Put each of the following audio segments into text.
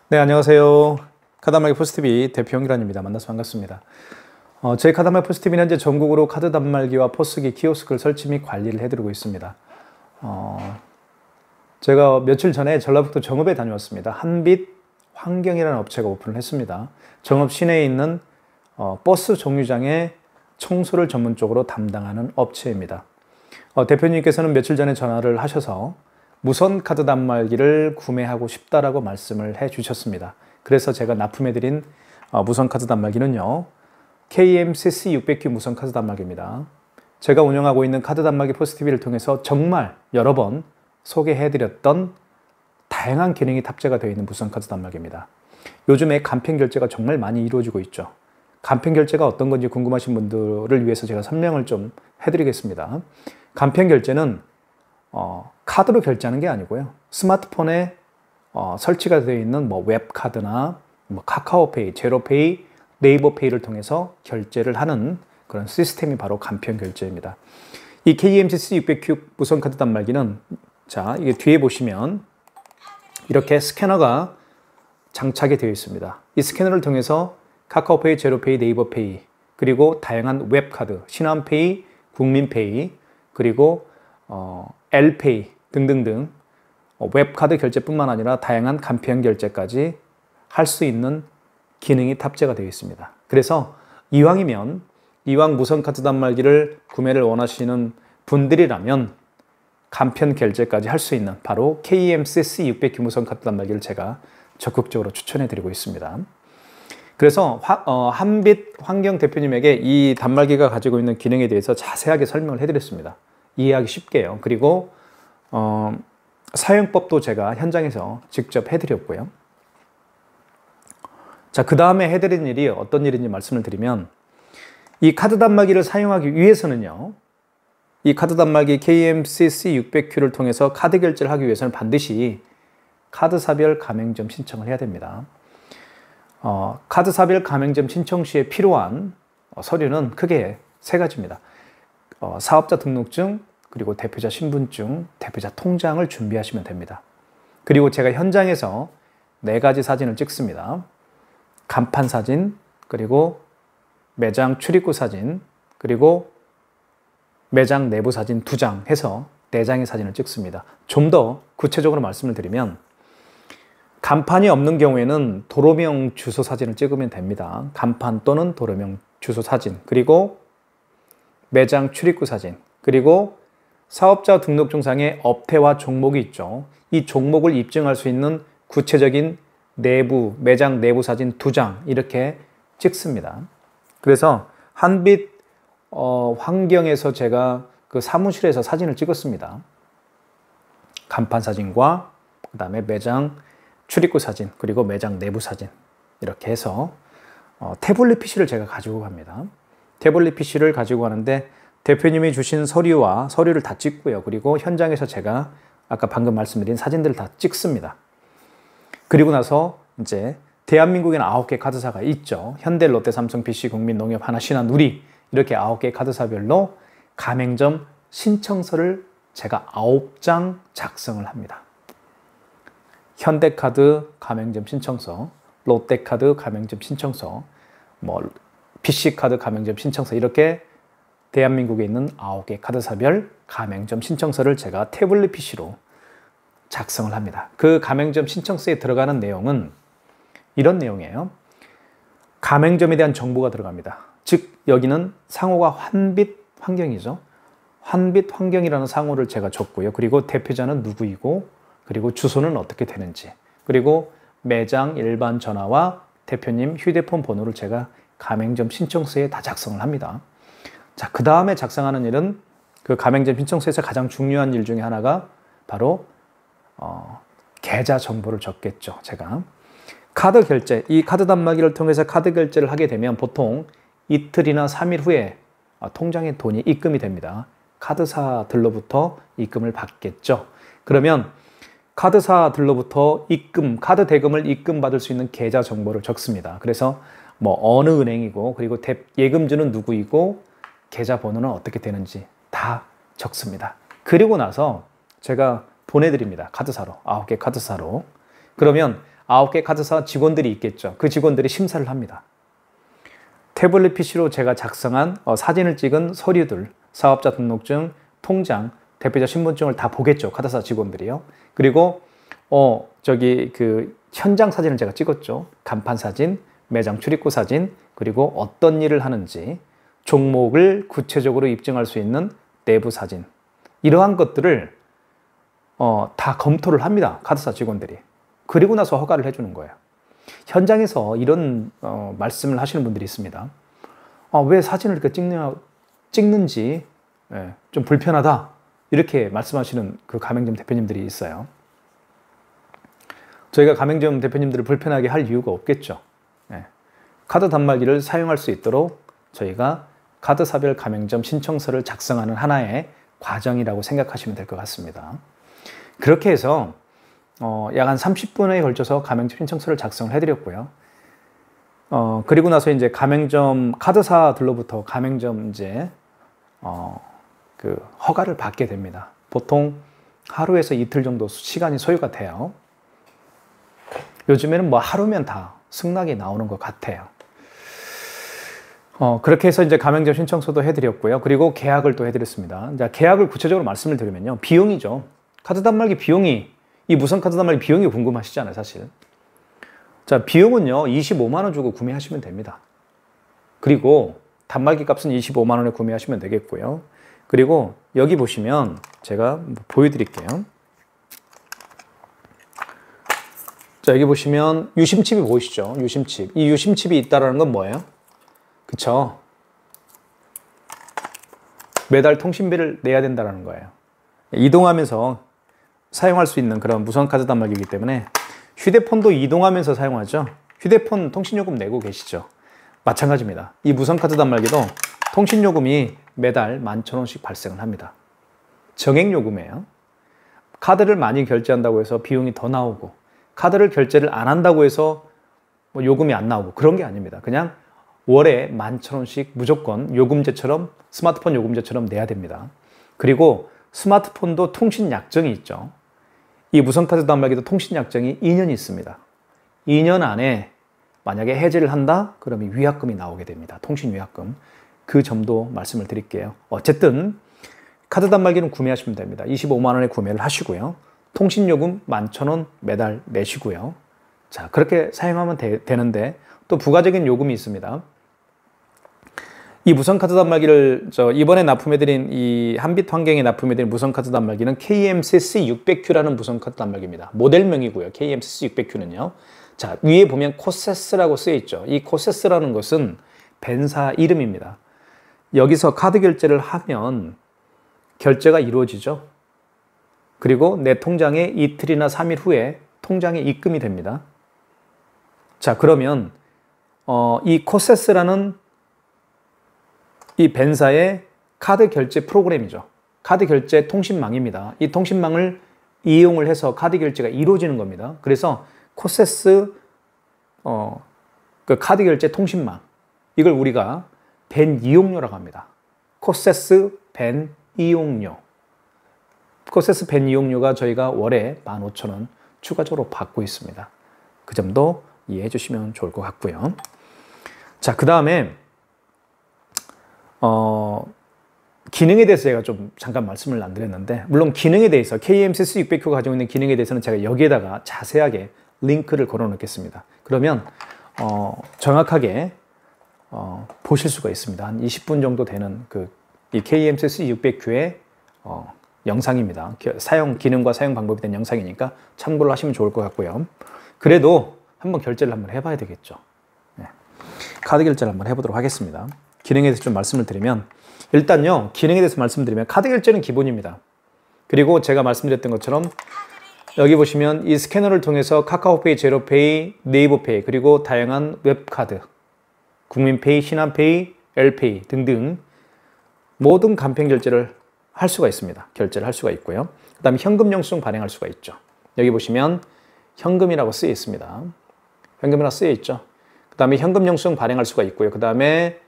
네, 안녕하세요. 카드단말기 포스TV 대표 형기란입니다. 만나서 반갑습니다. 저희 카드단말기 포스TV는 현재 전국으로 카드 단말기와 포스기, 키오스크를 설치 및 관리를 해드리고 있습니다. 제가 며칠 전에 전라북도 정읍에 다녀왔습니다. 한빛 환경이라는 업체가 오픈을 했습니다. 정읍 시내에 있는 버스 정류장의 청소를 전문적으로 담당하는 업체입니다. 대표님께서는 며칠 전에 전화를 하셔서 무선 카드 단말기를 구매하고 싶다라고 말씀을 해 주셨습니다. 그래서 제가 납품해드린 무선 카드 단말기는요, KMCC600Q 무선 카드 단말기입니다. 제가 운영하고 있는 카드 단말기 포스TV를 통해서 정말 여러 번 소개해드렸던 다양한 기능이 탑재가 되어 있는 무선 카드 단말기입니다. 요즘에 간편 결제가 정말 많이 이루어지고 있죠. 간편 결제가 어떤 건지 궁금하신 분들을 위해서 제가 설명을 좀 해드리겠습니다. 간편 결제는 카드로 결제하는 게 아니고요. 스마트폰에 설치가 되어 있는 웹카드나 카카오페이, 제로페이, 네이버페이를 통해서 결제를 하는 그런 시스템이 바로 간편 결제입니다. 이 KMCC600Q 무선 카드 단말기는 자, 이게 뒤에 보시면 이렇게 스캐너가 장착이 되어 있습니다. 이 스캐너를 통해서 카카오페이, 제로페이, 네이버페이, 그리고 다양한 웹카드, 신한페이, 국민페이, 그리고 L페이 등등등 웹카드 결제뿐만 아니라 다양한 간편 결제까지 할 수 있는 기능이 탑재가 되어 있습니다. 그래서 이왕 무선 카드 단말기를 구매를 원하시는 분들이라면 간편 결제까지 할 수 있는 바로 KMCC600Q 무선 카드 단말기를 제가 적극적으로 추천해 드리고 있습니다. 그래서 한빛 환경 대표님에게 이 단말기가 가지고 있는 기능에 대해서 자세하게 설명을 해드렸습니다. 이해하기 쉽게요. 그리고 사용법도 제가 현장에서 직접 해드렸고요. 자, 그 다음에 해드린 일이 어떤 일인지 말씀을 드리면, 이 카드 단말기를 사용하기 위해서는요, 이 카드 단말기 KMCC600Q를 통해서 카드 결제를 하기 위해서는 반드시 카드사별 가맹점 신청을 해야 됩니다. 카드사별 가맹점 신청 시에 필요한 서류는 크게 세 가지입니다. 사업자 등록증, 그리고 대표자 신분증, 대표자 통장을 준비하시면 됩니다. 그리고 제가 현장에서 4가지 사진을 찍습니다. 간판 사진, 그리고 매장 출입구 사진, 그리고 매장 내부 사진 2장 해서 4장의 사진을 찍습니다. 좀 더 구체적으로 말씀을 드리면, 간판이 없는 경우에는 도로명 주소 사진을 찍으면 됩니다. 간판 또는 도로명 주소 사진, 그리고 매장 출입구 사진, 그리고 사업자 등록증상에 업태와 종목이 있죠. 이 종목을 입증할 수 있는 구체적인 매장 내부 사진 2장 이렇게 찍습니다. 그래서 한빛 환경에서 제가 그 사무실에서 사진을 찍었습니다. 간판 사진과 그 다음에 매장 출입구 사진, 그리고 매장 내부 사진 이렇게 해서 태블릿 PC를 제가 가지고 갑니다. 태블릿 PC를 가지고 가는데 대표님이 주신 서류를 다 찍고요. 그리고 현장에서 제가 아까 방금 말씀드린 사진들을 다 찍습니다. 그리고 나서 이제 대한민국에는 9개 카드사가 있죠. 현대, 롯데, 삼성, PC, 국민, 농협, 하나, 신한, 누리 이렇게 9개 카드사별로 가맹점 신청서를 제가 9장 작성을 합니다. 현대카드 가맹점 신청서, 롯데카드 가맹점 신청서, PC카드 가맹점 신청서 이렇게 대한민국에 있는 9개 카드사별 가맹점 신청서를 제가 태블릿 PC로 작성을 합니다. 그 가맹점 신청서에 들어가는 내용은 이런 내용이에요. 가맹점에 대한 정보가 들어갑니다. 즉 여기는 상호가 한빛 환경이죠. 한빛 환경이라는 상호를 제가 줬고요. 그리고 대표자는 누구이고, 그리고 주소는 어떻게 되는지, 그리고 매장 일반 전화와 대표님 휴대폰 번호를 제가 가맹점 신청서에 다 작성을 합니다. 자, 그 다음에 작성하는 일은 그 가맹점 신청서에서 가장 중요한 일 중에 하나가 바로 계좌 정보를 적겠죠. 제가 카드 결제, 이 카드 단말기를 통해서 카드 결제를 하게 되면 보통 이틀이나 3일 후에 통장에 돈이 입금이 됩니다. 카드사들로부터 입금을 받겠죠. 그러면 카드사들로부터 카드 대금을 입금받을 수 있는 계좌 정보를 적습니다. 그래서 어느 은행이고, 그리고 예금주는 누구이고, 계좌번호는 어떻게 되는지 다 적습니다. 그리고 나서 제가 보내드립니다. 카드사로. 9개 카드사로. 그러면 9개 카드사 직원들이 있겠죠. 그 직원들이 심사를 합니다. 태블릿 PC로 제가 작성한 사진을 찍은 서류들, 사업자 등록증, 통장, 대표자 신분증을 다 보겠죠. 카드사 직원들이요. 그리고 그 현장 사진을 제가 찍었죠. 간판 사진, 매장 출입구 사진, 그리고 어떤 일을 하는지, 종목을 구체적으로 입증할 수 있는 내부 사진. 이러한 것들을 다 검토를 합니다. 카드사 직원들이. 그리고 나서 허가를 해주는 거예요. 현장에서 이런 말씀을 하시는 분들이 있습니다. 왜 사진을 이렇게 찍는지 좀 불편하다. 이렇게 말씀하시는 그 가맹점 대표님들이 있어요. 저희가 가맹점 대표님들을 불편하게 할 이유가 없겠죠. 카드 단말기를 사용할 수 있도록 저희가 카드사별 가맹점 신청서를 작성하는 하나의 과정이라고 생각하시면 될 것 같습니다. 그렇게 해서 약 한 30분에 걸쳐서 가맹점 신청서를 작성을 해드렸고요. 그리고 나서 이제 가맹점 카드사들로부터 가맹점 이제 그 허가를 받게 됩니다. 보통 하루에서 이틀 정도 시간이 소요가 돼요. 요즘에는 뭐 하루면 다 승낙이 나오는 것 같아요. 그렇게 해서 이제 가맹점 신청서도 해드렸고요. 그리고 계약을 또 해드렸습니다. 이제 계약을 구체적으로 말씀을 드리면요. 비용이죠. 카드 단말기 비용이, 이 무선 카드 단말기 비용이 궁금하시잖아요, 사실. 자, 비용은요, 25만 원 주고 구매하시면 됩니다. 그리고 단말기 값은 25만 원에 구매하시면 되겠고요. 그리고 여기 보시면 제가 보여드릴게요. 자, 여기 보시면 유심칩이 보이시죠? 유심칩. 이 유심칩이 있다는 건 뭐예요? 그쵸? 매달 통신비를 내야 된다는 거예요. 이동하면서 사용할 수 있는 그런 무선 카드 단말기이기 때문에 휴대폰도 이동하면서 사용하죠. 휴대폰 통신요금 내고 계시죠. 마찬가지입니다. 이 무선 카드 단말기도 통신요금이 매달 11,000원씩 발생을 합니다. 정액요금이에요. 카드를 많이 결제한다고 해서 비용이 더 나오고, 카드를 결제를 안 한다고 해서 뭐 요금이 안 나오고, 그런 게 아닙니다. 그냥 월에 11,000원씩 무조건 요금제처럼, 스마트폰 요금제처럼 내야 됩니다. 그리고 스마트폰도 통신 약정이 있죠. 이 무선카드 단말기도 통신 약정이 2년이 있습니다. 2년 안에 만약에 해지를 한다? 그러면 위약금이 나오게 됩니다. 통신 위약금. 그 점도 말씀을 드릴게요. 어쨌든 카드 단말기는 구매하시면 됩니다. 25만 원에 구매를 하시고요. 통신요금 11,000원 매달 내시고요. 자, 그렇게 사용하면 되는데 또 부가적인 요금이 있습니다. 이 무선카드 단말기를 이번에 납품해드린 이 한빛 환경에 납품해드린 무선카드 단말기는 KMCC600Q라는 무선카드 단말기입니다. 모델명이고요. KMCC600Q는요. 자, 위에 보면 코세스라고 쓰여있죠. 이 코세스라는 것은 벤사 이름입니다. 여기서 카드 결제를 하면 결제가 이루어지죠. 그리고 내 통장에 이틀이나 3일 후에 통장에 입금이 됩니다. 자, 그러면 이 코세스라는 이 벤사의 카드 결제 프로그램이죠. 카드 결제 통신망입니다. 이 통신망을 이용을 해서 카드 결제가 이루어지는 겁니다. 그래서 코세스 그 카드 결제 통신망, 이걸 우리가 벤 이용료라고 합니다. 코세스 벤 이용료. 코세스 벤 이용료가 저희가 월에 15,000원 추가적으로 받고 있습니다. 그 점도 이해해 주시면 좋을 것 같고요. 자, 그 다음에 기능에 대해서 제가 좀 잠깐 말씀을 안 드렸는데, 물론 기능에 대해서 KMCC600Q가 가지고 있는 기능에 대해서는 제가 여기에다가 자세하게 링크를 걸어 놓겠습니다. 그러면 정확하게 보실 수가 있습니다. 한 20분 정도 되는 이 KMCC600Q의 영상입니다. 사용 기능과 사용 방법에 대한 영상이니까 참고를 하시면 좋을 것 같고요. 그래도 한번 결제를 한번 해봐야 되겠죠. 네. 카드 결제를 한번 해보도록 하겠습니다. 기능에 대해서 좀 말씀을 드리면, 일단요, 기능에 대해서 말씀드리면 카드 결제는 기본입니다. 그리고 제가 말씀드렸던 것처럼 여기 보시면 이 스캐너를 통해서 카카오페이, 제로페이, 네이버페이, 그리고 다양한 웹카드, 국민페이, 신한페이, 엘페이 등등 모든 간편 결제를 할 수가 있습니다. 결제를 할 수가 있고요. 그 다음에 현금 영수증 발행할 수가 있죠. 여기 보시면 현금이라고 쓰여 있습니다. 현금이라고 쓰여 있죠. 그 다음에 현금 영수증 발행할 수가 있고요. 그 다음에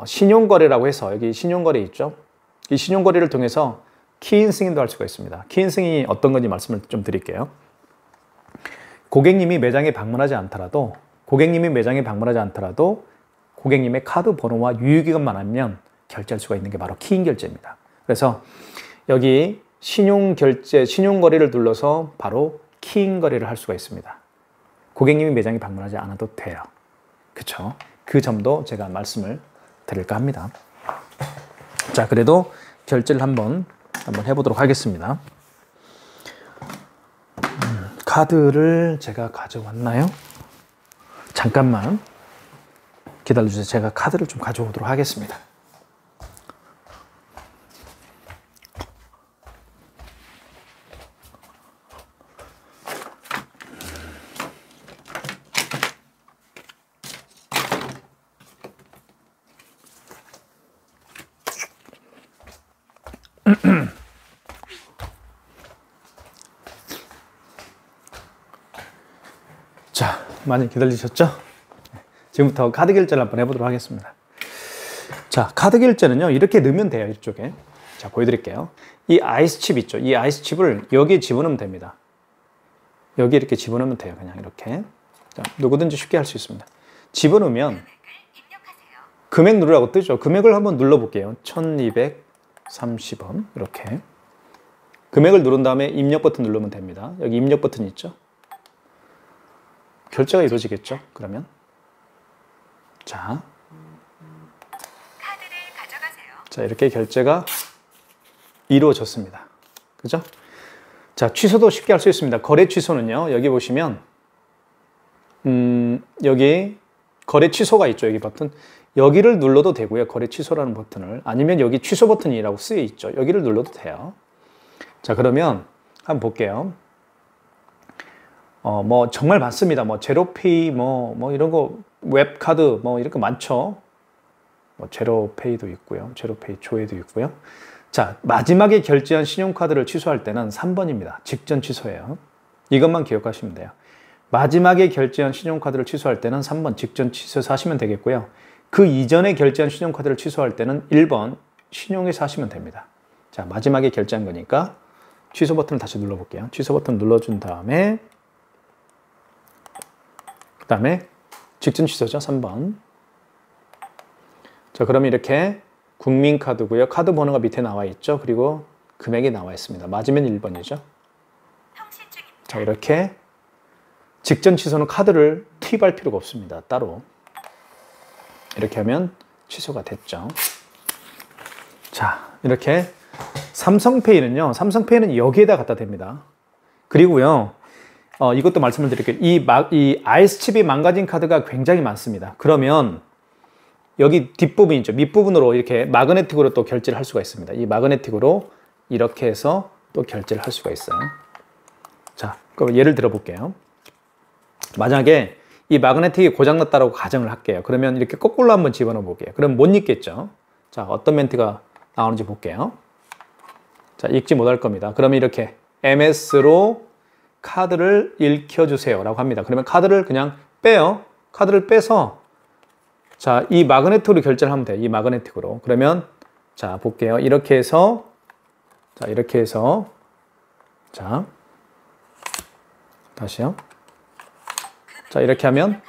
신용거래라고 해서 여기 신용거래 있죠. 이 신용거래를 통해서 키인 승인도 할 수가 있습니다. 키인 승인이 어떤 건지 말씀을 좀 드릴게요. 고객님이 매장에 방문하지 않더라도 고객님의 카드 번호와 유효기간만 알면 결제할 수가 있는 게 바로 키인 결제입니다. 그래서 여기 신용결제, 신용거래를 눌러서 바로 키인 거래를 할 수가 있습니다. 고객님이 매장에 방문하지 않아도 돼요. 그쵸? 그 점도 제가 말씀을 드릴까 합니다. 자, 그래도 결제를 한번 해보도록 하겠습니다. 카드를 제가 가져왔나요? 잠깐만 기다려주세요. 제가 카드를 좀 가져오도록 하겠습니다. 자, 많이 기다리셨죠? 지금부터 카드 결제를 한번 해보도록 하겠습니다. 자, 카드 결제는요, 이렇게 넣으면 돼요, 이쪽에. 자, 보여드릴게요. 이 아이스칩 있죠? 이 아이스칩을 여기에 집어넣으면 됩니다. 여기 이렇게 집어넣으면 돼요, 그냥 이렇게. 자, 누구든지 쉽게 할 수 있습니다. 집어넣으면 금액 누르라고 뜨죠? 금액을 한번 눌러볼게요. 1230원, 이렇게. 금액을 누른 다음에 입력 버튼 누르면 됩니다. 여기 입력 버튼이 있죠? 결제가 이루어지겠죠? 그러면 자, 카드를 가져가세요. 자, 이렇게 결제가 이루어졌습니다. 그죠? 자, 취소도 쉽게 할 수 있습니다. 거래 취소는요, 여기 보시면 여기 거래 취소가 있죠. 여기 버튼. 여기를 눌러도 되고요. 거래 취소라는 버튼을. 아니면 여기 취소 버튼이라고 쓰여 있죠. 여기를 눌러도 돼요. 자, 그러면 한번 볼게요. 뭐 정말 많습니다. 뭐 제로페이 뭐 이런 거, 웹카드 뭐 이런 거 많죠. 뭐 제로페이도 있고요. 제로페이 조회도 있고요. 자, 마지막에 결제한 신용카드를 취소할 때는 3번입니다. 직전 취소예요. 이것만 기억하시면 돼요. 마지막에 결제한 신용카드를 취소할 때는 3번 직전 취소해서 하시면 되겠고요. 그 이전에 결제한 신용카드를 취소할 때는 1번 신용해서 하시면 됩니다. 자, 마지막에 결제한 거니까 취소 버튼을 다시 눌러볼게요. 취소 버튼 눌러준 다음에 그 다음에 직전 취소죠. 3번. 자, 그러면 이렇게 국민카드고요. 카드 번호가 밑에 나와 있죠. 그리고 금액이 나와 있습니다. 맞으면 1번이죠. 자, 이렇게 직전 취소는 카드를 투입할 필요가 없습니다. 따로. 이렇게 하면 취소가 됐죠. 자, 이렇게 삼성페이는 여기에다 갖다 댑니다. 그리고요, 이것도 말씀을 드릴게요. 이 아이스칩이 망가진 카드가 굉장히 많습니다. 그러면 여기 뒷부분 있죠. 밑부분으로 이렇게 마그네틱으로 또 결제를 할 수가 있습니다. 이 마그네틱으로 이렇게 해서 또 결제를 할 수가 있어요. 자, 그럼 예를 들어 볼게요. 만약에 이 마그네틱이 고장났다고 가정을 할게요. 그러면 이렇게 거꾸로 한번 집어넣어 볼게요. 그럼 못 읽겠죠. 자, 어떤 멘트가 나오는지 볼게요. 자, 읽지 못할 겁니다. 그러면 이렇게 MS로 카드를 읽혀주세요 라고 합니다. 그러면 카드를 그냥 빼요. 카드를 빼서 자, 이 마그네틱으로 결제를 하면 돼요. 이 마그네틱으로. 그러면 자, 볼게요. 이렇게 해서 자, 다시요. 자, 이렇게 하면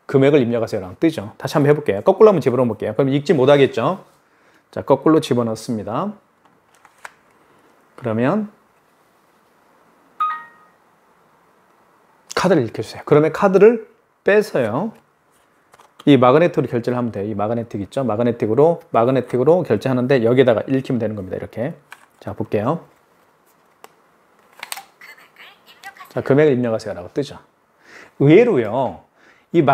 금액을 입력하세요 라고 뜨죠. 다시 한번 해볼게요. 거꾸로 한번 집어넣어 볼게요. 그럼 읽지 못하겠죠. 자, 거꾸로 집어넣습니다. 그러면 카드를 읽혀주세요. 그러면 카드를 빼서요. 이 마그네틱으로 결제를 하면 돼요. 이 마그네틱 있죠? 마그네틱으로 결제하는데 여기에다가 읽히면 되는 겁니다. 이렇게. 자, 볼게요. 자, 금액을 입력하세요 라고 뜨죠. 의외로요, 이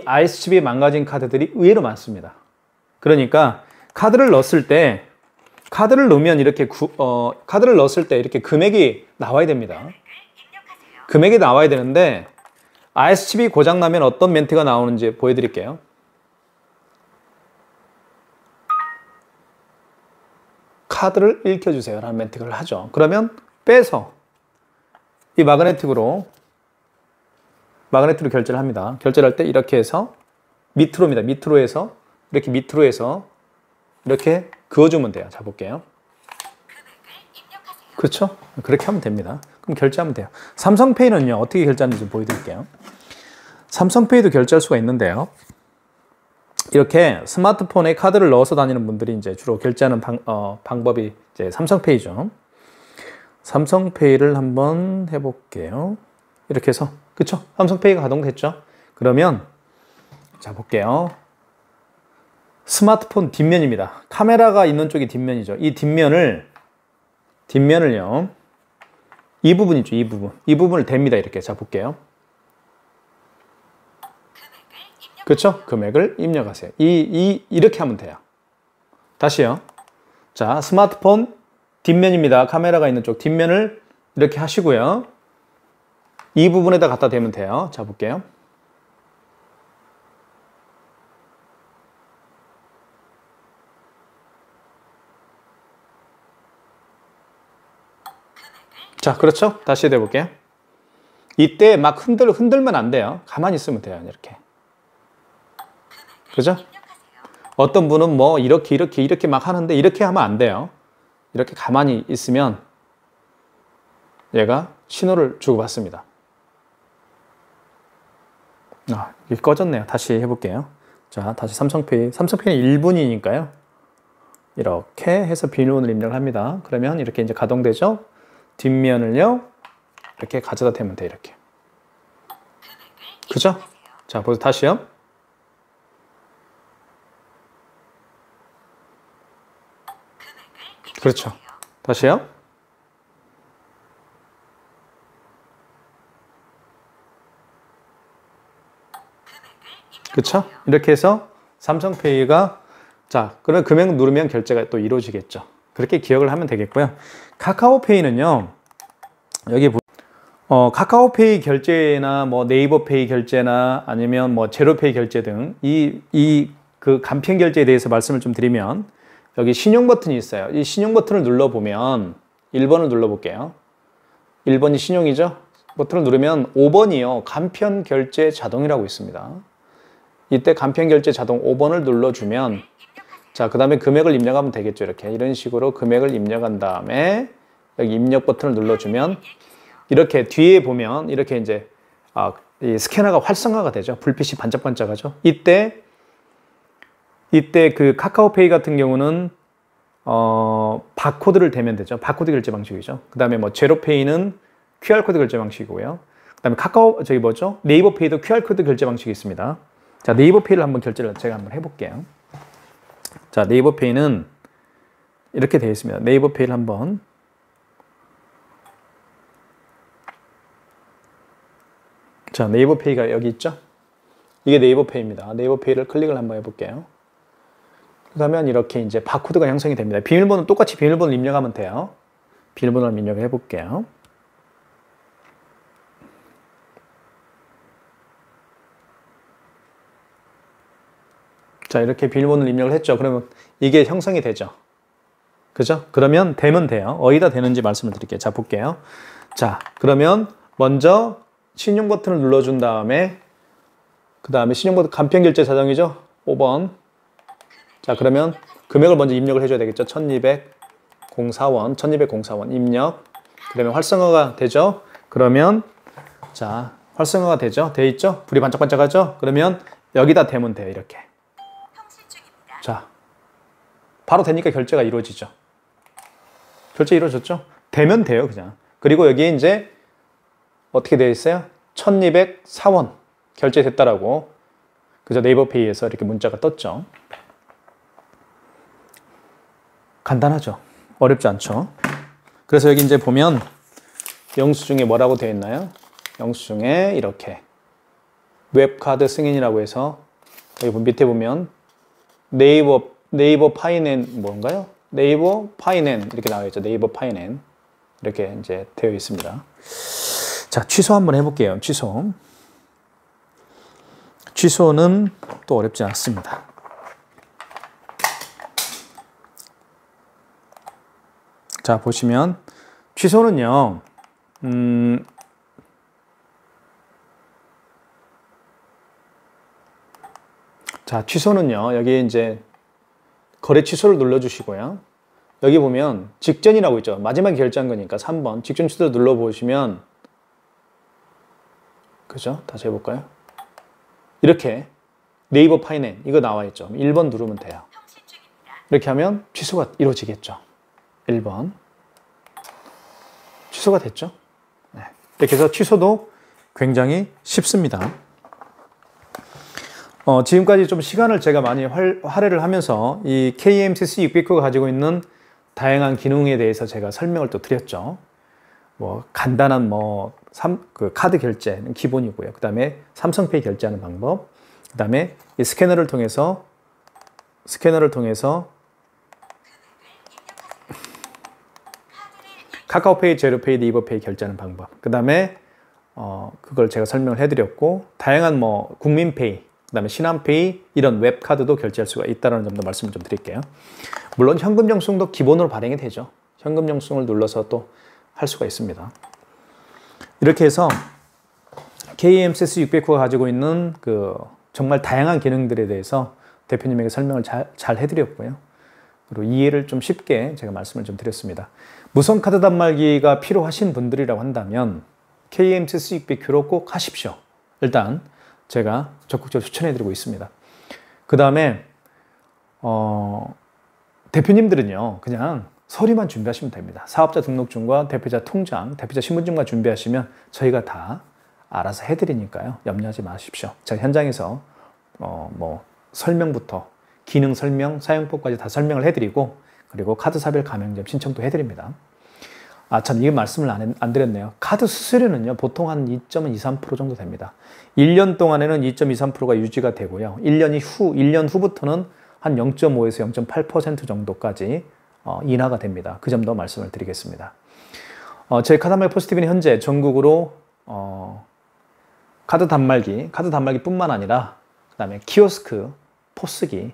아이스칩이 망가진 카드들이 의외로 많습니다. 그러니까 카드를 넣었을 때 이렇게 금액이 나와야 됩니다. 금액이 나와야 되는데 아이스칩이 고장나면 어떤 멘트가 나오는지 보여드릴게요. 카드를 읽혀주세요 라는 멘트를 하죠. 그러면 빼서 이 마그네틱으로 결제를 합니다. 결제를 할 때 이렇게 해서 밑으로입니다. 밑으로 해서 이렇게 밑으로 해서 이렇게 그어주면 돼요. 자, 볼게요. 그렇죠? 그렇게 하면 됩니다. 그럼 결제하면 돼요. 삼성페이는요, 어떻게 결제하는지 좀 보여드릴게요. 삼성페이도 결제할 수가 있는데요. 이렇게 스마트폰에 카드를 넣어서 다니는 분들이 이제 주로 결제하는 방법이 이제 삼성페이죠. 삼성페이를 한번 해볼게요. 이렇게 해서, 그쵸? 삼성페이가 가동됐죠? 그러면, 자, 볼게요. 스마트폰 뒷면입니다. 카메라가 있는 쪽이 뒷면이죠. 이 뒷면을요, 이 부분 있죠, 이 부분. 이 부분을 댑니다, 이렇게. 자, 볼게요. 그쵸? 금액을 입력하세요. 이렇게 하면 돼요. 다시요. 자, 스마트폰 뒷면입니다. 카메라가 있는 쪽 뒷면을 이렇게 하시고요. 이 부분에다 갖다 대면 돼요. 자, 볼게요. 자, 그렇죠? 다시 대볼게요. 이때 막 흔들면 안 돼요. 가만히 있으면 돼요. 이렇게. 그죠? 어떤 분은 뭐 이렇게 막 하는데 이렇게 하면 안 돼요. 이렇게 가만히 있으면 얘가 신호를 주고받습니다. 이게 꺼졌네요. 다시 해볼게요. 자, 다시 삼성페이는 1분이니까요. 이렇게 해서 비밀번호를 입력을 합니다. 그러면 이렇게 이제 가동되죠? 뒷면을요, 이렇게 가져다 대면 돼요. 이렇게. 그죠? 자, 보세요. 다시요. 그렇죠. 다시요. 그렇죠? 이렇게 해서 삼성페이가, 자, 그러면 금액 누르면 결제가 또 이루어지겠죠. 그렇게 기억을 하면 되겠고요. 카카오페이는요, 여기 카카오페이 결제나 뭐 네이버페이 결제나 아니면 뭐 제로페이 결제 등 그 간편 결제에 대해서 말씀을 좀 드리면, 여기 신용 버튼이 있어요. 이 신용 버튼을 눌러보면 1번을 눌러볼게요. 1번이 신용이죠? 버튼을 누르면 5번이요. 간편 결제 자동이라고 있습니다. 이때 간편 결제 자동 5번을 눌러주면, 자, 그 다음에 금액을 입력하면 되겠죠. 이렇게. 이런 식으로 금액을 입력한 다음에 여기 입력 버튼을 눌러주면 이렇게 뒤에 보면 이렇게 이제 이 스캐너가 활성화가 되죠. 불빛이 반짝반짝하죠. 이때 그 카카오페이 같은 경우는 바코드를 대면 되죠. 바코드 결제 방식이죠. 그 다음에 뭐 제로페이는 QR코드 결제 방식이고요. 그 다음에 네이버페이도 QR코드 결제 방식이 있습니다. 자, 네이버페이를 한번 결제를 제가 한번 해볼게요. 자, 네이버페이는 이렇게 되어 있습니다. 네이버페이를 한번. 자, 네이버페이가 여기 있죠? 이게 네이버페이입니다. 네이버페이를 클릭을 한번 해볼게요. 그러면 이렇게 이제 바코드가 형성이 됩니다. 비밀번호 똑같이 비밀번호를 입력하면 돼요. 비밀번호를 입력을 해볼게요. 자, 이렇게 비밀번호를 입력을 했죠. 그러면 이게 형성이 되죠. 그죠? 그러면 되면 돼요. 어디다 되는지 말씀을 드릴게요. 자, 볼게요. 자, 그러면 먼저 신용 버튼을 눌러준 다음에 그 다음에 신용 버튼 간편 결제 자동이죠. 5번. 자, 그러면 금액을 먼저 입력을 해줘야 되겠죠. 1204원 입력. 그러면 활성화가 되죠. 그러면 자, 활성화가 되죠. 돼 있죠. 불이 반짝반짝하죠. 그러면 여기다 대면 돼요. 이렇게. 자, 바로 되니까 결제가 이루어지죠. 결제 이루어졌죠? 되면 돼요, 그냥. 그리고 여기에 이제 어떻게 되어 있어요? 1204원 결제됐다라고. 그죠? 네이버페이에서 이렇게 문자가 떴죠. 간단하죠? 어렵지 않죠? 그래서 여기 이제 보면 영수증에 뭐라고 되어 있나요? 영수증에 이렇게 웹카드 승인이라고 해서 여기 밑에 보면 네이버 파이넨 뭔가요? 네이버 파이넨 이렇게 나와 있죠. 네이버 파이넨 이렇게 이제 되어 있습니다. 자, 취소 한번 해볼게요. 취소는 또 어렵지 않습니다. 자, 보시면 취소는요. 자, 자, 취소는요. 여기 이제 거래 취소를 눌러주시고요. 여기 보면 직전이라고 있죠. 마지막에 결제한 거니까 3번 직전 취소 눌러보시면, 그죠? 다시 해볼까요? 이렇게 네이버 파이낸스 이거 나와 있죠. 1번 누르면 돼요. 이렇게 하면 취소가 이루어지겠죠. 1번 취소가 됐죠. 네. 이렇게 해서 취소도 굉장히 쉽습니다. 지금까지 좀 시간을 제가 많이 할애를 하면서 이 KMCC 609가 가지고 있는 다양한 기능에 대해서 제가 설명을 또 드렸죠. 뭐 간단한 그 카드 결제는 기본이고요. 그 다음에 삼성페이 결제하는 방법, 그 다음에 이 스캐너를 통해서 카카오페이, 제로페이, 네이버페이 결제하는 방법, 그 다음에 그걸 제가 설명을 해드렸고, 다양한 국민페이, 그 다음에 신한페이 이런 웹카드도 결제할 수가 있다는 점도 말씀을 좀 드릴게요. 물론 현금 영수증도 기본으로 발행이 되죠. 현금 영수증을 눌러서 또 할 수가 있습니다. 이렇게 해서 KMCC 609가 가지고 있는 그 정말 다양한 기능들에 대해서 대표님에게 설명을 잘 해드렸고요. 그리고 이해를 좀 쉽게 제가 말씀을 좀 드렸습니다. 무선 카드 단말기가 필요하신 분들이라고 한다면 KMCC 609로 꼭 하십시오. 일단 제가 적극적으로 추천해드리고 있습니다. 그 다음에 대표님들은요, 그냥 서류만 준비하시면 됩니다. 사업자 등록증과 대표자 통장, 대표자 신분증만 준비하시면 저희가 다 알아서 해드리니까요. 염려하지 마십시오. 제가 현장에서 설명부터 기능 설명, 사용법까지 다 설명을 해드리고, 그리고 카드사별 가맹점 신청도 해드립니다. 참, 이게 말씀을 안 드렸네요. 카드 수수료는요, 보통 한 2.23% 정도 됩니다. 1년 동안에는 2.23%가 유지가 되고요. 1년 후부터는 한 0.5에서 0.8% 정도까지 인하가 됩니다. 그 점도 말씀을 드리겠습니다. 제 카드단말기 포스TV는 현재 전국으로 카드 단말기뿐만 아니라 그 다음에 키오스크, 포스기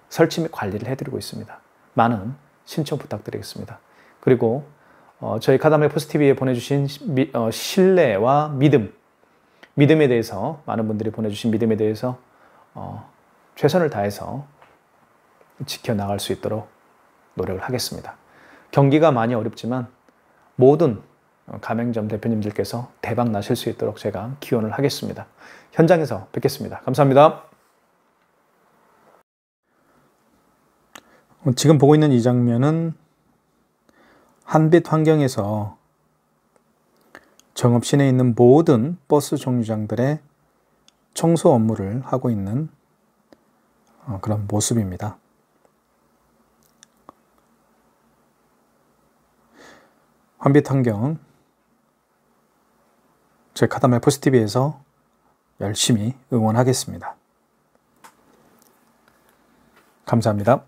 설치 및 관리를 해드리고 있습니다. 많은 신청 부탁드리겠습니다. 그리고 저희 카드단말기 포스TV에 보내주신 신뢰와 믿음에 대해서, 많은 분들이 보내주신 믿음에 대해서 최선을 다해서 지켜나갈 수 있도록 노력을 하겠습니다. 경기가 많이 어렵지만 모든 가맹점 대표님들께서 대박 나실 수 있도록 제가 기원을 하겠습니다. 현장에서 뵙겠습니다. 감사합니다. 지금 보고 있는 이 장면은 한빛 환경에서 정읍 시내에 있는 모든 버스 정류장들의 청소 업무를 하고 있는 그런 모습입니다. 한빛 환경, 저희 카드단말기 포스TV에서 열심히 응원하겠습니다. 감사합니다.